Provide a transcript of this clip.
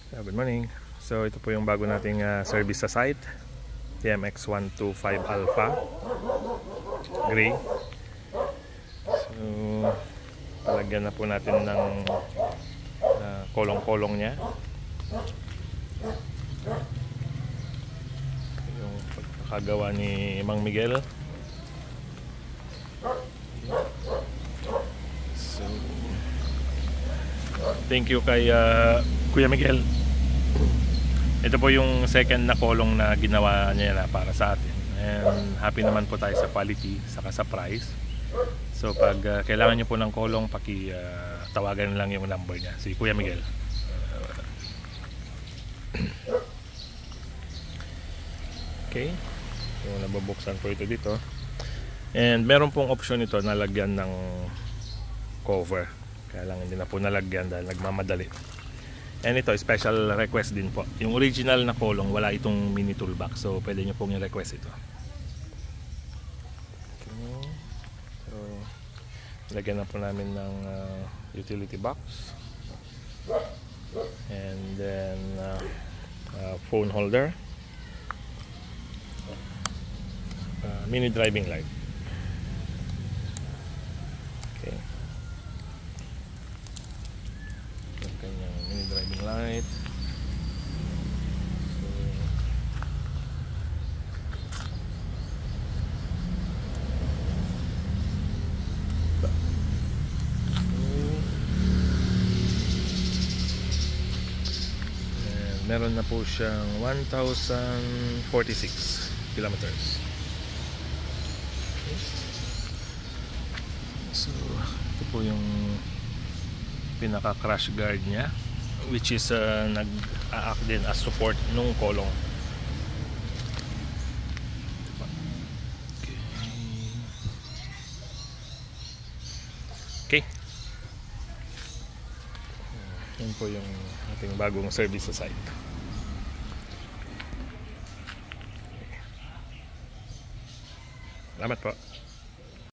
Good morning. So ito po yung bago nating service sa site, TMX125 Alpha Gray. So palagyan na po natin ng kolong-kolong niya. Yung pagkakagawa ni Mang Miguel. So thank you kay Kuya Miguel. Ito po yung second na kolong na ginawa niya na para sa atin, and happy naman po tayo sa quality saka sa price. So pag kailangan nyo po ng kolong, tawagan lang yung number niya, si Kuya Miguel. Okay, so nabubuksan po ito dito, and meron pong option ito na lagyan ng cover, kaya lang hindi na po nalagyan dahil nagmamadali. And ito, special request din po. Yung original na kolong, wala itong mini toolbox. So, pwede nyo pong i-request ito. Okay. So, lagyan na po namin ng utility box. And then, phone holder. Mini driving light. Okay. Mini driving light. Meron na po siyang 1,046 kilometers. Okay. So ito po yung pinaka crash guard niya, which is nag-a-act din as support nung kolong. Okay. Yan po yung ating bagong service sa site. Salamat po.